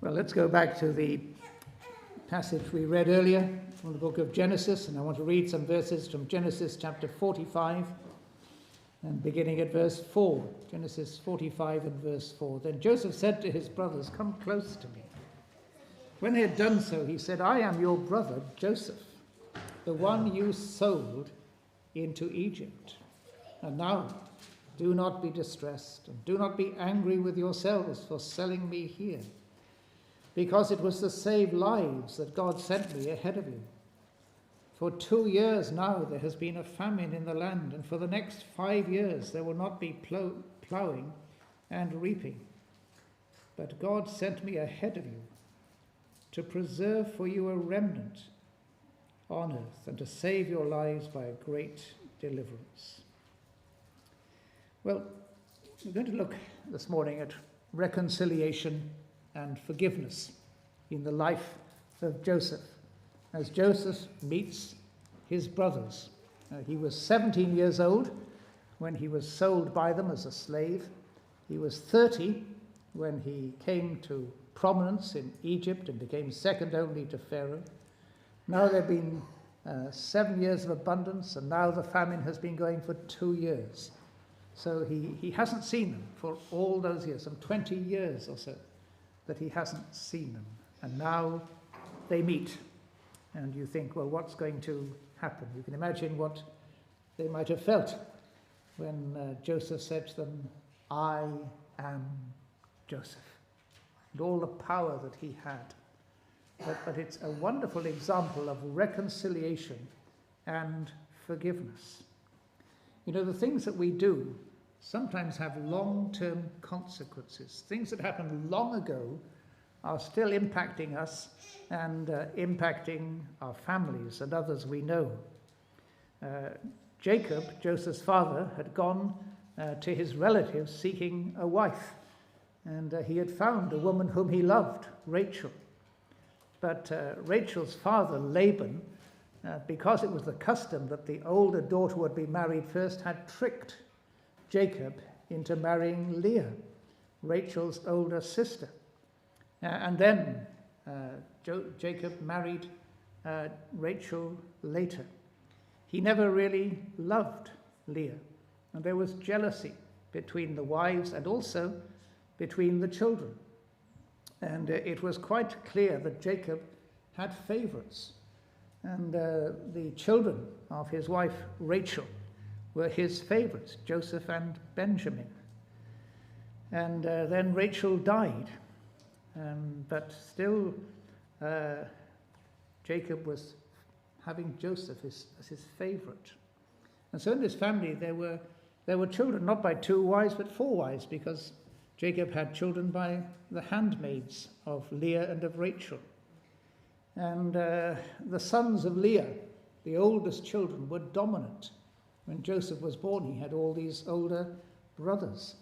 Well, let's go back to the passage we read earlier from the book of Genesis, and I want to read some verses from Genesis chapter 45, and beginning at verse 4. Genesis 45 and verse 4. Then Joseph said to his brothers, "Come close to me." When they had done so, he said, "I am your brother Joseph, the one you sold into Egypt. And now do not be distressed, and do not be angry with yourselves for selling me here, because it was to save lives that God sent me ahead of you. For 2 years now there has been a famine in the land, and for the next 5 years there will not be ploughing and reaping. But God sent me ahead of you to preserve for you a remnant on earth and to save your lives by a great deliverance." Well, we're going to look this morning at reconciliation and forgiveness in the life of Joseph, as Joseph meets his brothers. He was 17 years old when he was sold by them as a slave. He was 30 when he came to prominence in Egypt and became second only to Pharaoh. Now there have been 7 years of abundance, and now the famine has been going for 2 years. So he hasn't seen them for all those years, some 20 years or so, that he hasn't seen them. And now they meet. And you think, well, what's going to happen? You can imagine what they might have felt when Joseph said to them, "I am Joseph," and all the power that he had. But it's a wonderful example of reconciliation and forgiveness. You know, the things that we do sometimes have long-term consequences. Things that happened long ago are still impacting us and impacting our families and others we know. Jacob, Joseph's father, had gone to his relatives seeking a wife, and he had found a woman whom he loved, Rachel. But Rachel's father, Laban, because it was the custom that the older daughter would be married first, had tricked Jacob into marrying Leah, Rachel's older sister. And then Jacob married Rachel later. He never really loved Leah, and there was jealousy between the wives and also between the children. And it was quite clear that Jacob had favorites. And the children of his wife Rachel were his favorites, Joseph and Benjamin. And then Rachel died. But still, Jacob was having Joseph as his favorite. And so in this family there were children, not by 2 wives, but 4 wives, because Jacob had children by the handmaids of Leah and of Rachel. And the sons of Leah, the oldest children, were dominant. When Joseph was born, he had all these older brothers.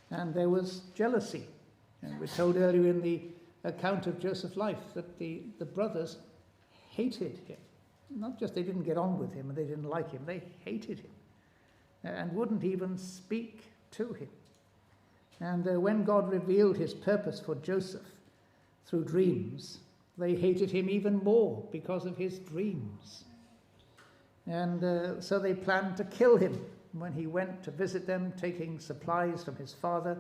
And there was jealousy. And we're told earlier in the account of Joseph's life that the brothers hated him. Not just they didn't get on with him and they didn't like him, they hated him and wouldn't even speak to him. And when God revealed his purpose for Joseph through dreams, they hated him even more because of his dreams. And so they planned to kill him when he went to visit them, taking supplies from his father.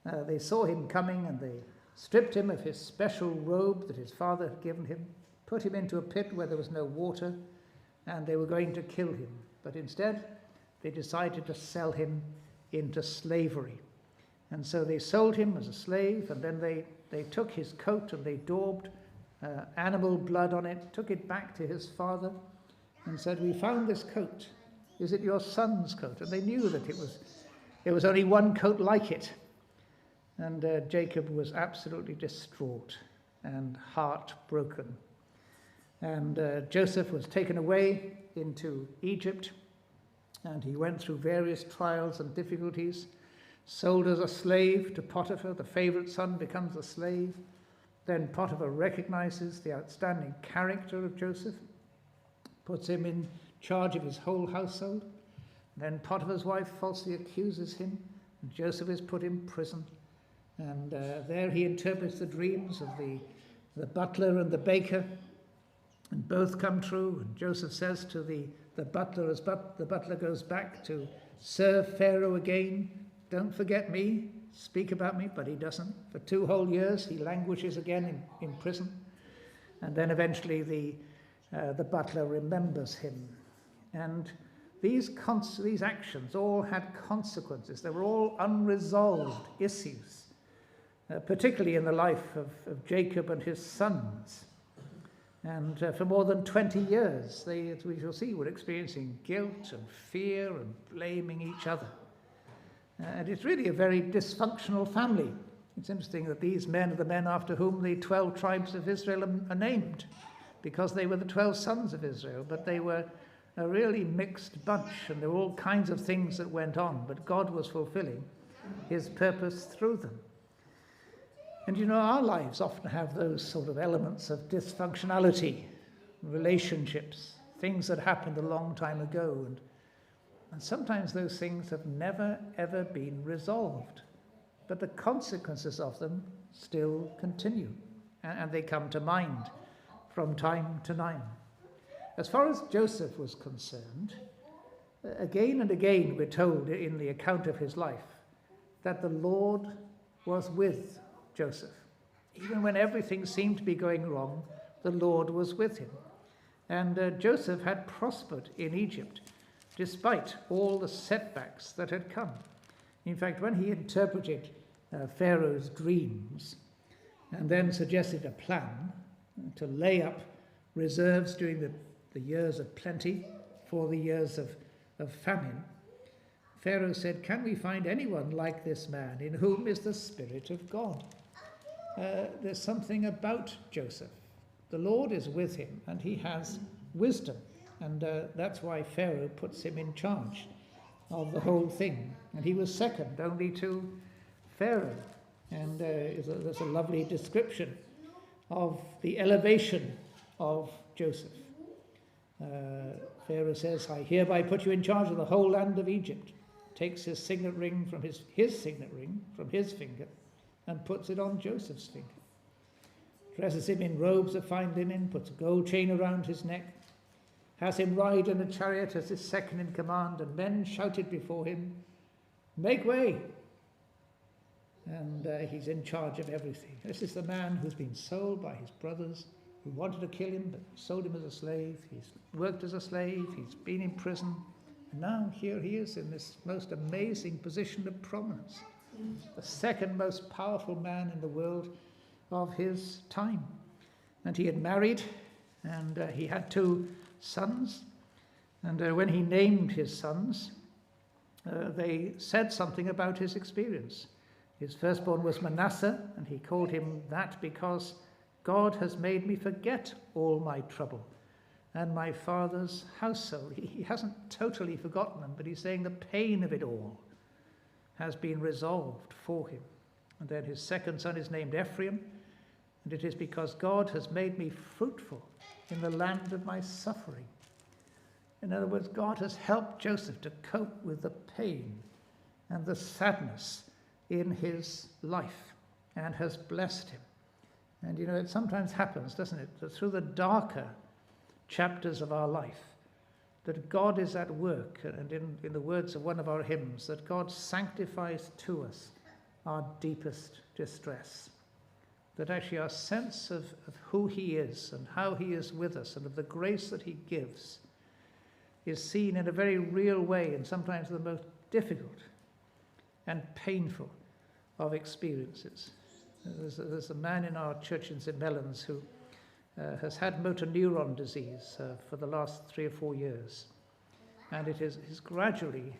They saw him coming, and they stripped him of his special robe that his father had given him, put him into a pit where there was no water, and they were going to kill him. But instead, they decided to sell him into slavery. And so they sold him as a slave, and then they took his coat and they daubed animal blood on it, took it back to his father, and said, "We found this coat. Is it your son's coat?" And they knew that it was only one coat like it. And Jacob was absolutely distraught and heartbroken. And Joseph was taken away into Egypt, and he went through various trials and difficulties. Sold as a slave to Potiphar, the favorite son becomes a slave. Then Potiphar recognizes the outstanding character of Joseph, puts him in charge of his whole household. Then Potiphar's wife falsely accuses him, and Joseph is put in prison. And there he interprets the dreams of the butler and the baker, and both come true. And Joseph says to the butler, as the butler goes back to serve Pharaoh again, "Don't forget me, speak about me," but he doesn't. For 2 whole years he languishes again in prison. And then eventually the butler remembers him. And these actions all had consequences. They were all unresolved issues, particularly in the life of Jacob and his sons. And for more than 20 years, they, as we shall see, were experiencing guilt and fear and blaming each other. And it's really a very dysfunctional family. It's interesting that these men are the men after whom the 12 tribes of Israel are named, because they were the 12 sons of Israel, but they were a really mixed bunch, and there were all kinds of things that went on, but God was fulfilling his purpose through them. And our lives often have those sort of elements of dysfunctionality, relationships, things that happened a long time ago, and sometimes those things have never, ever been resolved, but the consequences of them still continue, and they come to mind from time to time. As far as Joseph was concerned, again and again we're told in the account of his life that the Lord was with Joseph. Even when everything seemed to be going wrong, the Lord was with him. And Joseph had prospered in Egypt, despite all the setbacks that had come. In fact, when he interpreted Pharaoh's dreams and then suggested a plan to lay up reserves during the years of plenty for the years of famine, Pharaoh said, "Can we find anyone like this man in whom is the Spirit of God?" There's something about Joseph. The Lord is with him and he has wisdom. And that's why Pharaoh puts him in charge of the whole thing. And he was second only to Pharaoh. And there's a lovely description of the elevation of Joseph. Pharaoh says, "I hereby put you in charge of the whole land of Egypt." Takes his signet ring from his signet ring from his finger and puts it on Joseph's finger. Dresses him in robes of fine linen, puts a gold chain around his neck, has him ride in a chariot as his second in command, and men shouted before him, "Make way!" And he's in charge of everything. This is the man who's been sold by his brothers, who wanted to kill him, but sold him as a slave. He's worked as a slave, he's been in prison, and now here he is in this most amazing position of prominence. The second most powerful man in the world of his time. And he had married, and he had 2 sons. And when he named his sons, they said something about his experience. His firstborn was Manasseh, and he called him that because God has made me forget all my trouble and my father's household. He hasn't totally forgotten them, but he's saying the pain of it all has been resolved for him. And then his second son is named Ephraim, and it is because God has made me fruitful in the land of my suffering. In other words, God has helped Joseph to cope with the pain and the sadness in his life and has blessed him. And it sometimes happens, doesn't it, that through the darker chapters of our life, that God is at work, and in the words of one of our hymns, that God sanctifies to us our deepest distress. That actually our sense of who he is and how he is with us and of the grace that he gives is seen in a very real way, and sometimes the most difficult and painful of experiences. There's a man in our church in St. Mellons who has had motor neuron disease for the last 3 or 4 years. And it has gradually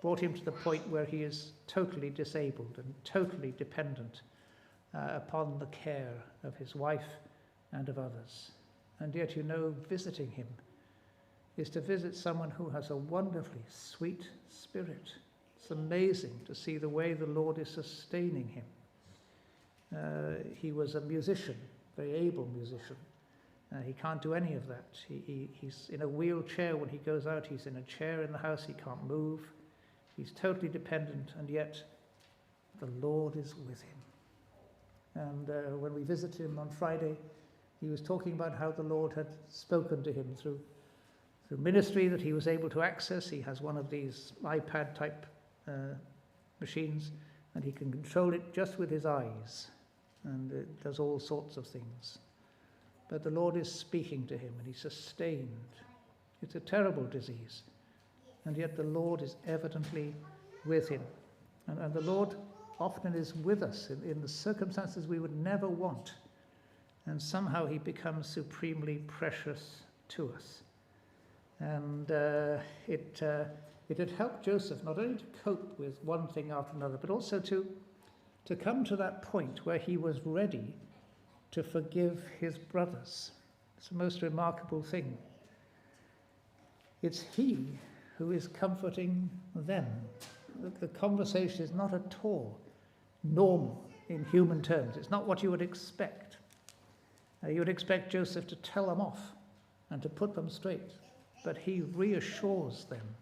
brought him to the point where he is totally disabled and totally dependent upon the care of his wife and of others. And yet, visiting him is to visit someone who has a wonderfully sweet spirit. It's amazing to see the way the Lord is sustaining him. He was a musician, very able musician. He can't do any of that. He's in a wheelchair when he goes out. He's in a chair in the house. He can't move. He's totally dependent, and yet the Lord is with him. And when we visited him on Friday, he was talking about how the Lord had spoken to him through ministry that he was able to access. He has one of these iPad-type machines, and he can control it just with his eyes, and it does all sorts of things. But the Lord is speaking to him, and he's sustained. It's a terrible disease, and yet the Lord is evidently with him. And the Lord often is with us in the circumstances we would never want, and somehow he becomes supremely precious to us. And it had helped Joseph not only to cope with one thing after another, but also to come to that point where he was ready to forgive his brothers. It's the most remarkable thing. It's he who is comforting them. The conversation is not at all normal in human terms. It's not what you would expect. You would expect Joseph to tell them off and to put them straight, but he reassures them.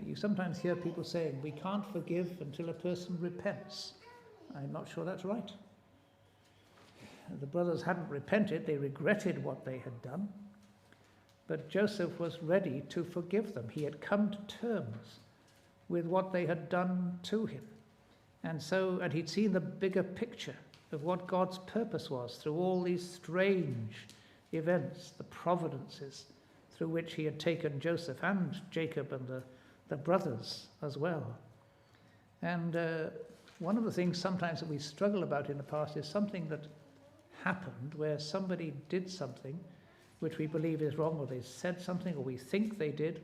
You sometimes hear people saying, we can't forgive until a person repents. I'm not sure that's right. The brothers hadn't repented, they regretted what they had done, but Joseph was ready to forgive them. He had come to terms with what they had done to him. And he'd seen the bigger picture of what God's purpose was through all these strange events, the providences through which he had taken Joseph and Jacob and the brothers as well. And one of the things sometimes that we struggle about in the past is something that happened where somebody did something which we believe is wrong, or they said something, or we think they did,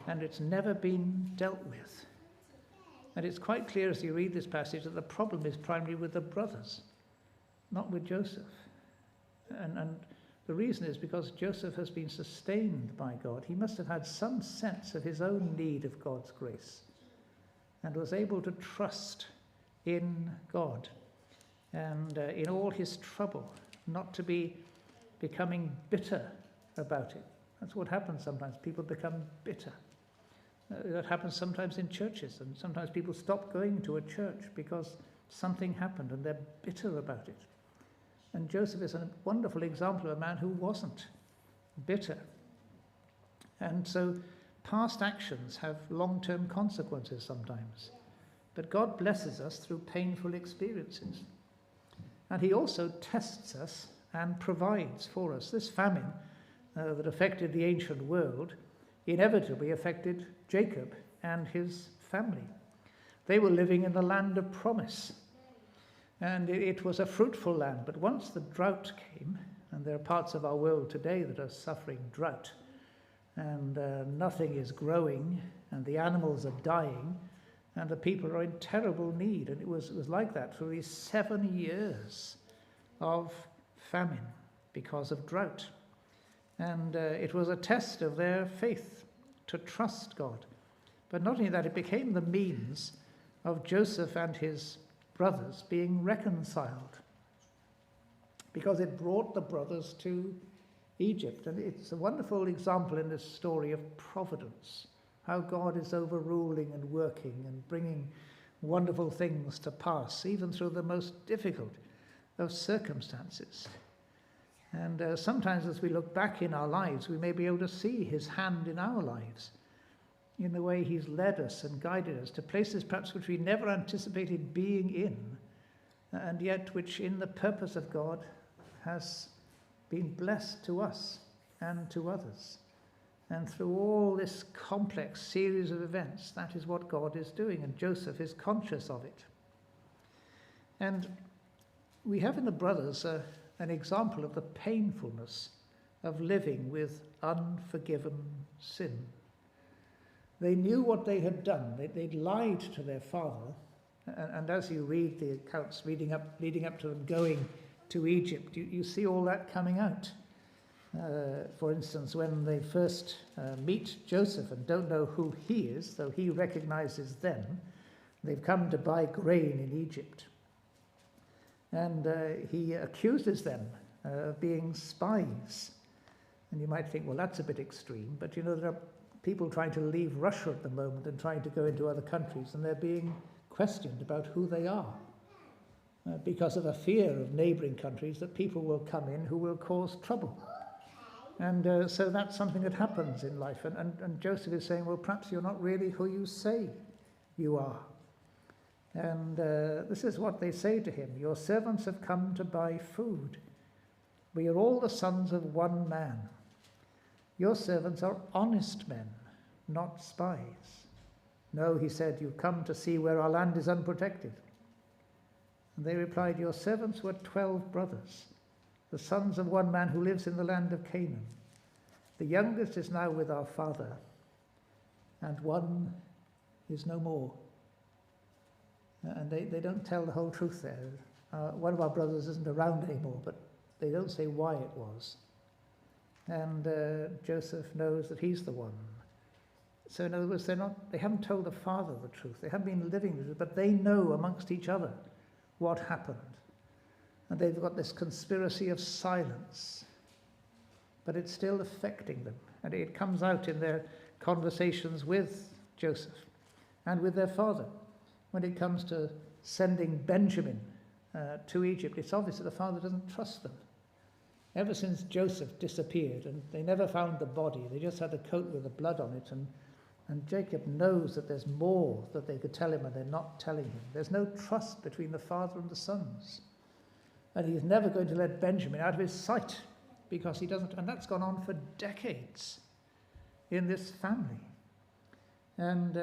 and it's never been dealt with. And it's quite clear as you read this passage that the problem is primarily with the brothers, not with Joseph. And the reason is because Joseph has been sustained by God. He must have had some sense of his own need of God's grace and was able to trust in God and in all his trouble, not to be becoming bitter about it. That's what happens sometimes. People become bitter. That happens sometimes in churches, and sometimes people stop going to a church because something happened and they're bitter about it. And Joseph is a wonderful example of a man who wasn't bitter. And so past actions have long-term consequences sometimes. But God blesses us through painful experiences. And he also tests us and provides for us. This famine that affected the ancient world inevitably affected Jacob and his family. They were living in the land of promise, and it was a fruitful land. But once the drought came, and there are parts of our world today that are suffering drought, and nothing is growing, and the animals are dying, and the people are in terrible need. And it was like that for these 7 years of famine because of drought. And it was a test of their faith to trust God. But not only that, it became the means of Joseph and his brothers being reconciled, because it brought the brothers to Egypt. And it's a wonderful example in this story of providence, how God is overruling and working and bringing wonderful things to pass, even through the most difficult of circumstances. And sometimes as we look back in our lives, we may be able to see his hand in our lives, in the way he's led us and guided us to places perhaps which we never anticipated being in, and yet which in the purpose of God has been blessed to us and to others. And through all this complex series of events, that is what God is doing, and Joseph is conscious of it. And we have in the brothers an example of the painfulness of living with unforgiven sin. They knew what they had done. They'd lied to their father. And as you read the accounts leading up to them going to Egypt, you see all that coming out. For instance, when they first meet Joseph and don't know who he is, though he recognizes them, they've come to buy grain in Egypt. And he accuses them of being spies. And you might think, well, that's a bit extreme. But, there are people trying to leave Russia at the moment and trying to go into other countries, and they're being questioned about who they are. because of a fear of neighbouring countries that people will come in who will cause trouble. And so that's something that happens in life. And Joseph is saying, well, perhaps you're not really who you say you are. And this is what they say to him. Your servants have come to buy food. We are all the sons of one man. Your servants are honest men, not spies. No, he said, you've come to see where our land is unprotected. And they replied, your servants were 12 brothers, the sons of one man who lives in the land of Canaan. The youngest is now with our father, and one is no more. And they don't tell the whole truth there. One of our brothers isn't around anymore, but they don't say why it was. And Joseph knows that he's the one. So in other words, they haven't told the father the truth. They haven't been living the truth, but they know amongst each other what happened. And they've got this conspiracy of silence, but it's still affecting them. And it comes out in their conversations with Joseph and with their father. When it comes to sending Benjamin to Egypt, it's obvious that the father doesn't trust them. Ever since Joseph disappeared, and they never found the body, they just had a coat with the blood on it, and Jacob knows that there's more that they could tell him and they're not telling him. There's no trust between the father and the sons. And he's never going to let Benjamin out of his sight, because he doesn't, and that's gone on for decades in this family. And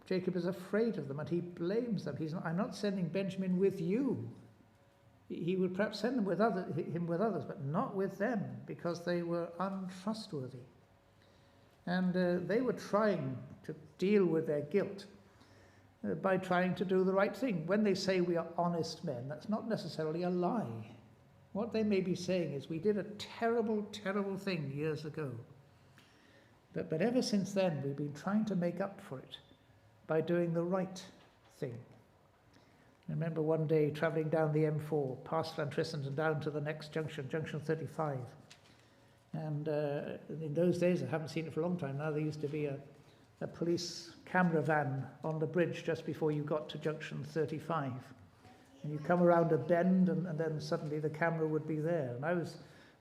Jacob is afraid of them, and he blames them. I'm not sending Benjamin with you. He would perhaps send him with others, but not with them, because they were untrustworthy. And they were trying to deal with their guilt by trying to do the right thing. When they say we are honest men, that's not necessarily a lie. What they may be saying is, we did a terrible, terrible thing years ago. But ever since then, we've been trying to make up for it by doing the right thing. I remember one day travelling down the M4, past Llantrisant and down to the next junction, junction 35. And in those days, I haven't seen it for a long time now, there used to be a police camera van on the bridge just before you got to junction 35. And you come around a bend, and then suddenly the camera would be there. And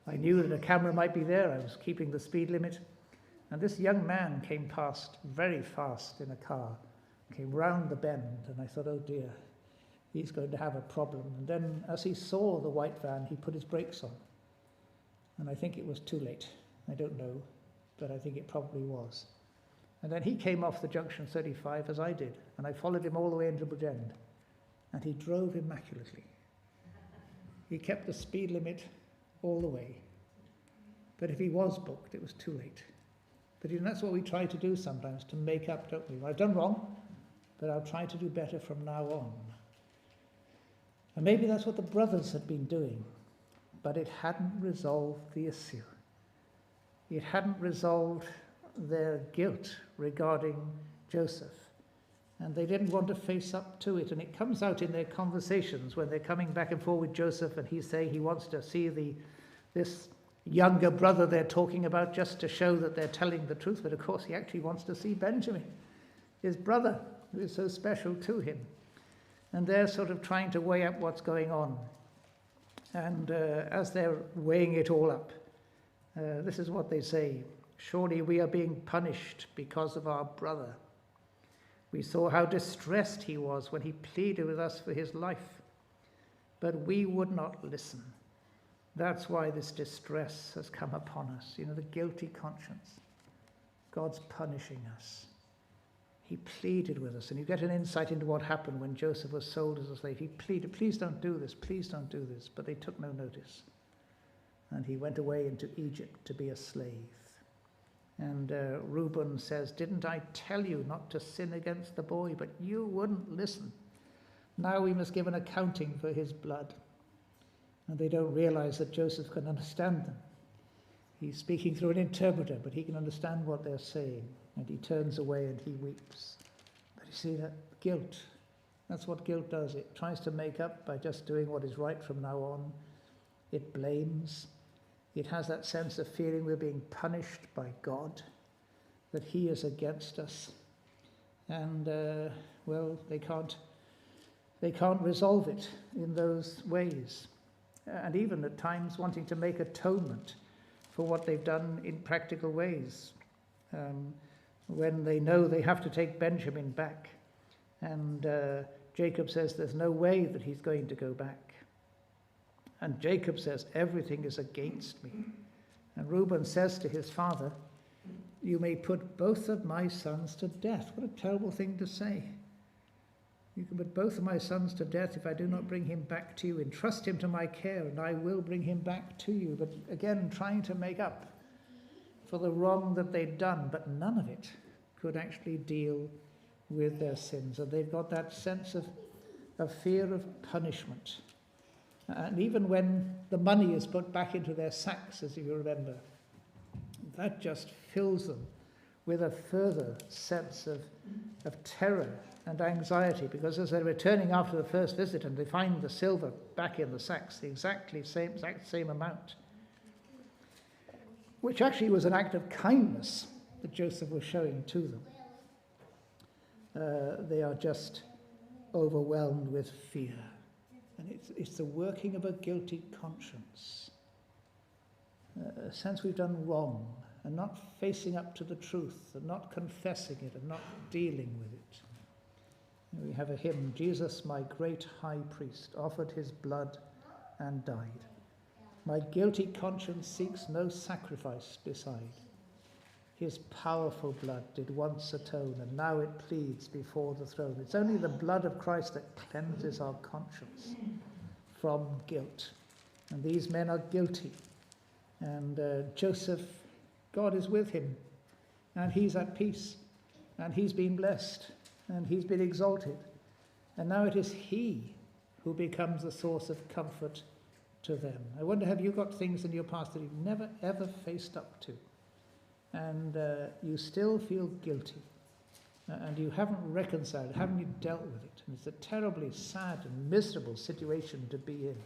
I knew that a camera might be there. I was keeping the speed limit. And this young man came past very fast in a car, came round the bend, and I thought, oh dear, he's going to have a problem. And then as he saw the white van, he put his brakes on. And I think it was too late. I don't know, but I think it probably was. And then he came off the junction 35 as I did, and I followed him all the way into Bridgend. And he drove immaculately. He kept the speed limit all the way. But if he was booked, it was too late. But that's what we try to do sometimes, to make up, don't we? Well, I've done wrong, but I'll try to do better from now on. And maybe that's what the brothers had been doing, but it hadn't resolved the issue. It hadn't resolved their guilt regarding Joseph. And they didn't want to face up to it. And it comes out in their conversations when they're coming back and forth with Joseph, and he's saying he wants to see this younger brother they're talking about, just to show that they're telling the truth. But of course he actually wants to see Benjamin, his brother, who is so special to him. And they're sort of trying to weigh up what's going on. And as they're weighing it all up, this is what they say. Surely we are being punished because of our brother. We saw how distressed he was when he pleaded with us for his life, but we would not listen. That's why this distress has come upon us. You know, the guilty conscience. God's punishing us. He pleaded with us, and you get an insight into what happened when Joseph was sold as a slave. He pleaded, please don't do this, please don't do this, but they took no notice. And he went away into Egypt to be a slave. And Reuben says, didn't I tell you not to sin against the boy? But you wouldn't listen. Now we must give an accounting for his blood. And they don't realize that Joseph can understand them. He's speaking through an interpreter, but he can understand what they're saying. And he turns away and he weeps. But you see that guilt, that's what guilt does. It tries to make up by just doing what is right from now on. It blames. It has that sense of feeling we're being punished by God, that he is against us. And, well, they can't they can't resolve it in those ways. And even at times wanting to make atonement for what they've done in practical ways. When they know they have to take Benjamin back. And Jacob says there's no way that he's going to go back. And Jacob says everything is against me. And Reuben says to his father, you may put both of my sons to death. What a terrible thing to say. You can put both of my sons to death if I do not bring him back to you. Entrust him to my care, and I will bring him back to you. But again, trying to make up for the wrong that they'd done, but none of it could actually deal with their sins. And they've got that sense of fear of punishment. And even when the money is put back into their sacks, as you remember, that just fills them with a further sense of terror and anxiety, because as they're returning after the first visit and they find the silver back in the sacks, the exact same amount, which actually was an act of kindness that Joseph was showing to them. They are just overwhelmed with fear. And it's the working of a guilty conscience. A sense we've done wrong and not facing up to the truth and not confessing it and not dealing with it. We have a hymn, Jesus, my great high priest, offered his blood and died. My guilty conscience seeks no sacrifice beside. His powerful blood did once atone, and now it pleads before the throne. It's only the blood of Christ that cleanses our conscience from guilt. And these men are guilty. And Joseph, God is with him, and he's at peace, and he's been blessed, and he's been exalted. And now it is he who becomes the source of comfort to them. I wonder, have you got things in your past that you've never ever faced up to? And you still feel guilty, and you haven't reconciled, haven't you dealt with it? And it's a terribly sad and miserable situation to be in.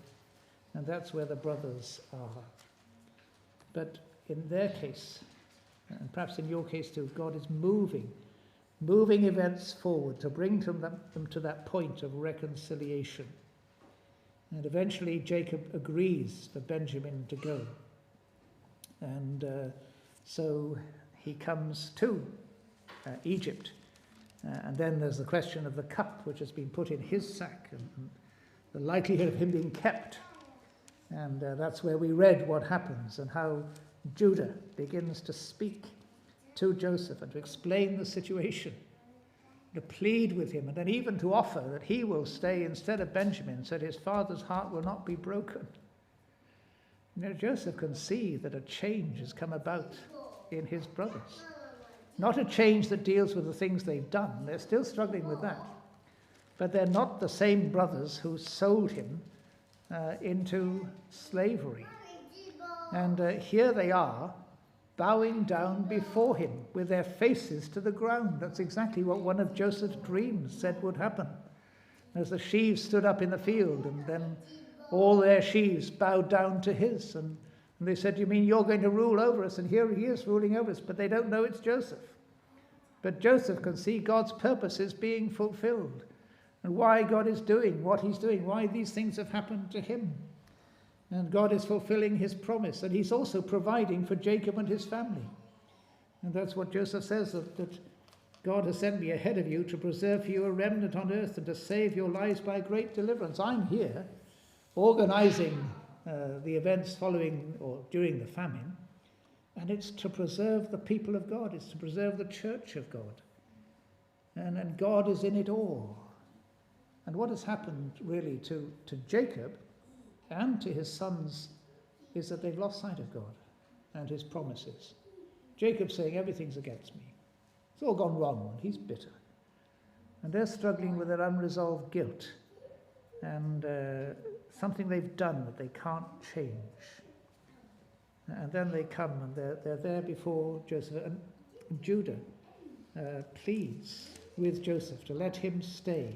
And that's where the brothers are. But in their case, and perhaps in your case too, God is moving events forward to bring them to that point of reconciliation. And eventually Jacob agrees for Benjamin to go. And so he comes to Egypt. And then there's the question of the cup which has been put in his sack and the likelihood of him being kept. And that's where we read what happens and how Judah begins to speak to Joseph and to explain the situation, to plead with him, and then even to offer that he will stay instead of Benjamin so that his father's heart will not be broken. You know, Joseph can see that a change has come about in his brothers. Not a change that deals with the things they've done. They're still struggling with that. But they're not the same brothers who sold him into slavery. And here they are, bowing down before him with their faces to the ground. That's exactly what one of Joseph's dreams said would happen. As the sheaves stood up in the field, and then all their sheaves bowed down to his. And they said, you mean you're going to rule over us? And here he is ruling over us, but they don't know it's Joseph. But Joseph can see God's purposes being fulfilled, and why God is doing what he's doing, why these things have happened to him. And God is fulfilling his promise, and he's also providing for Jacob and his family. And that's what Joseph says, that God has sent me ahead of you to preserve for you a remnant on earth and to save your lives by great deliverance. I'm here organizing the events following or during the famine, and it's to preserve the people of God. It's to preserve the church of God. And God is in it all. And what has happened really to Jacob and to his sons is that they've lost sight of God and his promises. Jacob's saying everything's against me. It's all gone wrong, and he's bitter. And they're struggling with their unresolved guilt and something they've done that they can't change. And then they come and they're there before Joseph. And Judah pleads with Joseph to let him stay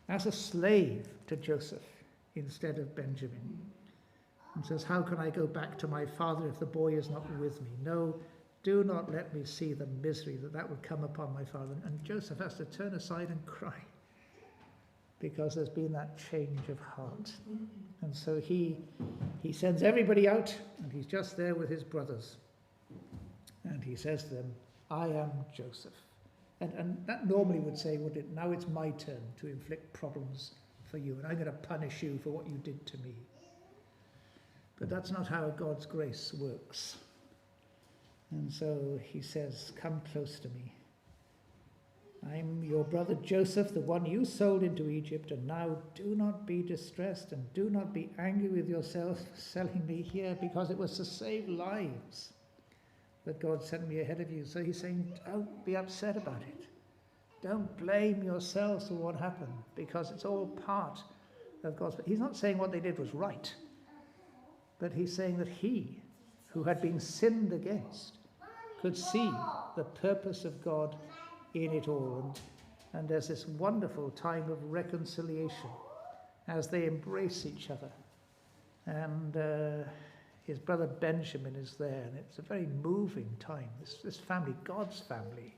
as a slave to Joseph instead of Benjamin. And says, how can I go back to my father if the boy is not with me? No, do not let me see the misery that would come upon my father. And Joseph has to turn aside and cry. because there's been that change of heart. And so he sends everybody out, and he's just there with his brothers. And he says to them, I am Joseph. And that normally would say, would it, now it's my turn to inflict problems for you, and I'm going to punish you for what you did to me. But that's not how God's grace works. And so he says, come close to me. I'm your brother Joseph, the one you sold into Egypt, and now do not be distressed and do not be angry with yourself for selling me here, because it was to save lives that God sent me ahead of you. So he's saying, don't be upset about it. Don't blame yourselves for what happened, because it's all part of God's... He's not saying what they did was right, but he's saying that he, who had been sinned against, could see the purpose of God in it all. And there's this wonderful time of reconciliation as they embrace each other. And his brother Benjamin is there, and it's a very moving time. This family, God's family.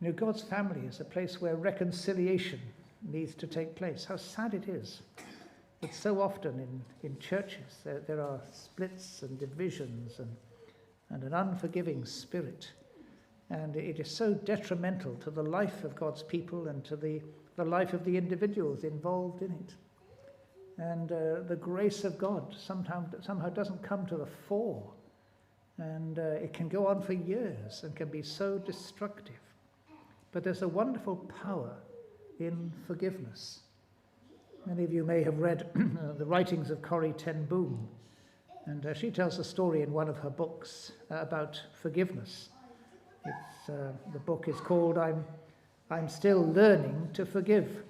You know, God's family is a place where reconciliation needs to take place. How sad it is that so often in churches there are splits and divisions and an unforgiving spirit. And it is so detrimental to the life of God's people and to the life of the individuals involved in it. And the grace of God somehow doesn't come to the fore. And it can go on for years and can be so destructive. But there's a wonderful power in forgiveness. Many of you may have read the writings of Corrie ten Boom. And she tells a story in one of her books about forgiveness. The book is called I'm Still Learning to Forgive.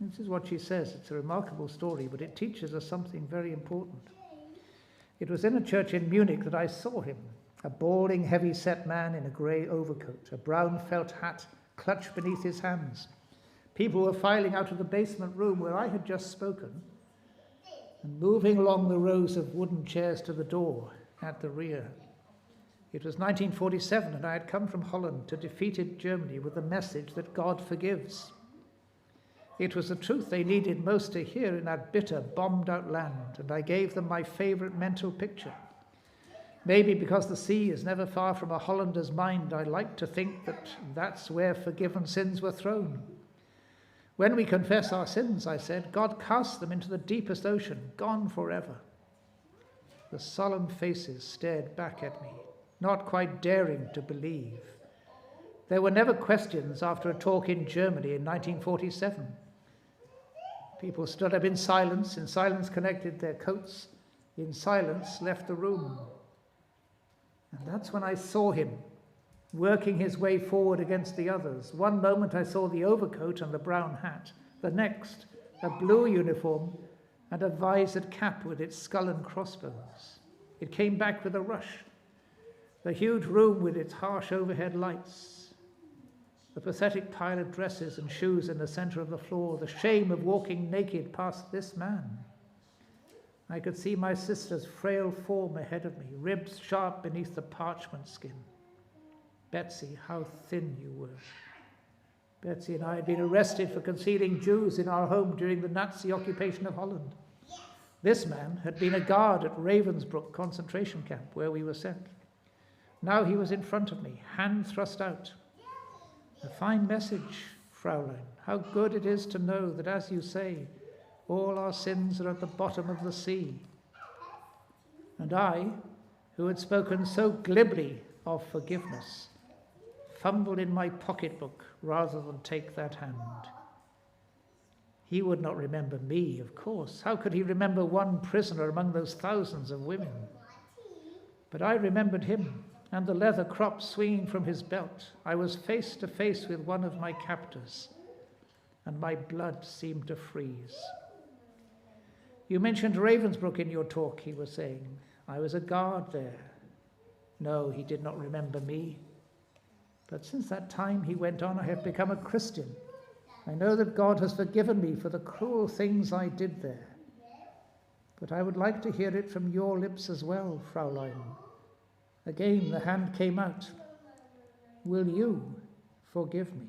This is what she says. It's a remarkable story, but it teaches us something very important. It was in a church in Munich that I saw him, a balding, heavy-set man in a grey overcoat, a brown felt hat clutched beneath his hands. People were filing out of the basement room where I had just spoken and moving along the rows of wooden chairs to the door at the rear. It was 1947, and I had come from Holland to defeated Germany with the message that God forgives. It was the truth they needed most to hear in that bitter, bombed-out land, and I gave them my favourite mental picture. Maybe because the sea is never far from a Hollander's mind, I like to think that that's where forgiven sins were thrown. When we confess our sins, I said, God casts them into the deepest ocean, gone forever. The solemn faces stared back at me, not quite daring to believe. There were never questions after a talk in Germany in 1947. People stood up in silence connected their coats, in silence left the room. And that's when I saw him, working his way forward against the others. One moment I saw the overcoat and the brown hat. The next, a blue uniform and a visored cap with its skull and crossbones. It came back with a rush. The huge room with its harsh overhead lights. The pathetic pile of dresses and shoes in the center of the floor. The shame of walking naked past this man. I could see my sister's frail form ahead of me, ribs sharp beneath the parchment skin. Betsy, how thin you were. Betsy and I had been arrested for concealing Jews in our home during the Nazi occupation of Holland. This man had been a guard at Ravensbrück concentration camp where we were sent. Now he was in front of me, hand thrust out. A fine message, Fraulein. How good it is to know that, as you say, all our sins are at the bottom of the sea. And I, who had spoken so glibly of forgiveness, fumbled in my pocketbook rather than take that hand. He would not remember me, of course. How could he remember one prisoner among those thousands of women? But I remembered him, and the leather crop swinging from his belt. I was face to face with one of my captors, and my blood seemed to freeze. You mentioned Ravensbrück in your talk, he was saying. I was a guard there. No, he did not remember me. But since that time, he went on, I have become a Christian. I know that God has forgiven me for the cruel things I did there. But I would like to hear it from your lips as well, Fraulein. Again, the hand came out. Will you forgive me?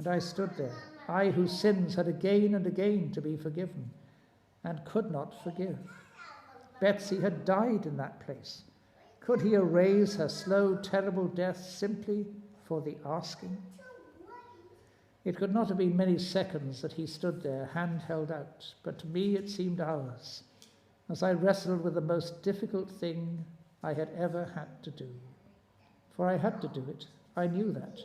And I stood there, I whose sins had again and again to be forgiven, and could not forgive. Betsy had died in that place. Could he erase her slow, terrible death simply for the asking? It could not have been many seconds that he stood there, hand held out, but to me it seemed hours, as I wrestled with the most difficult thing I had ever had to do. For I had to do it. I knew that.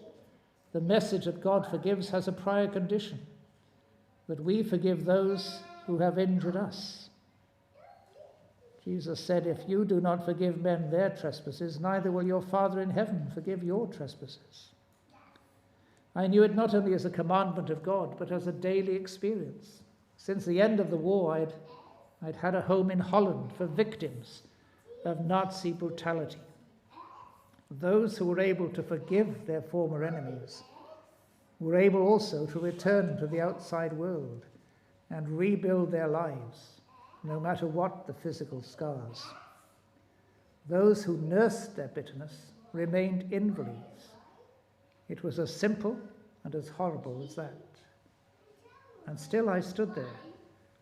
The message that God forgives has a prior condition, that we forgive those who have injured us. Jesus said, if you do not forgive men their trespasses, neither will your Father in heaven forgive your trespasses. I knew it not only as a commandment of God, but as a daily experience. Since the end of the war, I'd had a home in Holland for victims of Nazi brutality. Those who were able to forgive their former enemies were able also to return to the outside world and rebuild their lives, no matter what the physical scars. Those who nursed their bitterness remained invalids. It was as simple and as horrible as that. And still I stood there,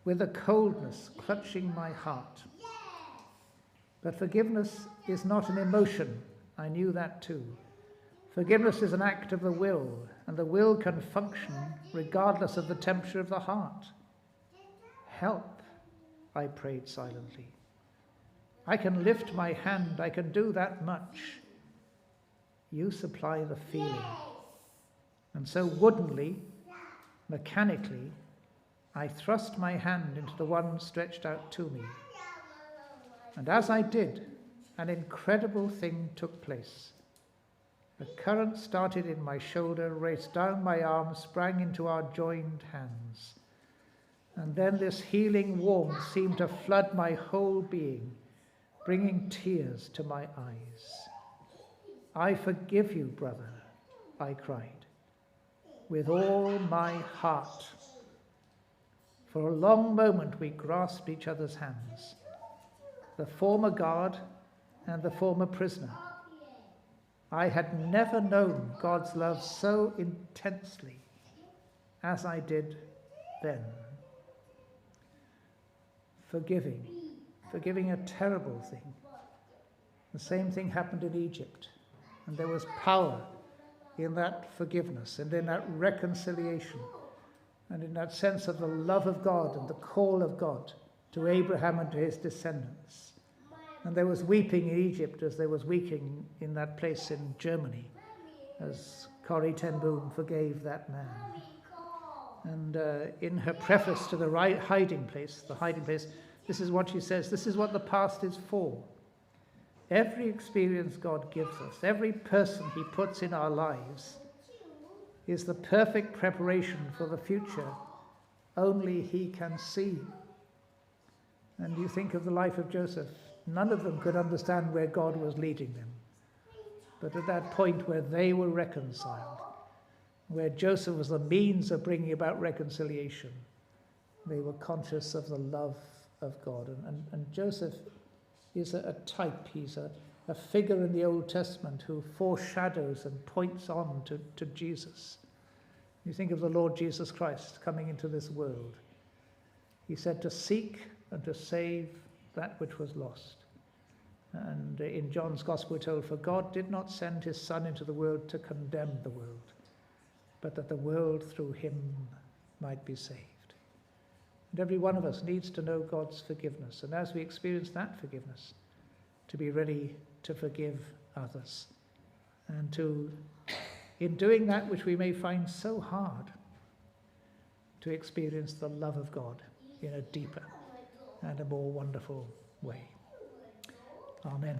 with a coldness clutching my heart. But forgiveness is not an emotion. I knew that too. Forgiveness is an act of the will, and the will can function regardless of the temperature of the heart. Help, I prayed silently. I can lift my hand, I can do that much. You supply the feeling. And so woodenly, mechanically, I thrust my hand into the one stretched out to me. And as I did, an incredible thing took place. A current started in my shoulder, raced down my arm, sprang into our joined hands. And then this healing warmth seemed to flood my whole being, bringing tears to my eyes. I forgive you, brother, I cried, with all my heart. For a long moment we grasped each other's hands, the former guard and the former prisoner. I had never known God's love so intensely as I did then. Forgiving a terrible thing. The same thing happened in Egypt, and there was power in that forgiveness and in that reconciliation and in that sense of the love of God and the call of God to Abraham and to his descendants. And there was weeping in Egypt as there was weeping in that place in Germany as Corrie ten Boom forgave that man. And in her preface to the hiding place, this is what she says, this is what the past is for. Every experience God gives us, every person he puts in our lives is the perfect preparation for the future only he can see. And you think of the life of Joseph, none of them could understand where God was leading them. But at that point where they were reconciled, where Joseph was the means of bringing about reconciliation, they were conscious of the love of God. And Joseph is a type, he's a figure in the Old Testament who foreshadows and points on to Jesus. You think of the Lord Jesus Christ coming into this world. He said to seek and to save that which was lost. And in John's Gospel we're told, for God did not send his Son into the world to condemn the world, but that the world through him might be saved. And every one of us needs to know God's forgiveness. And as we experience that forgiveness, to be ready to forgive others. And to, in doing that which we may find so hard, to experience the love of God in a deeper and a more wonderful way. Amen.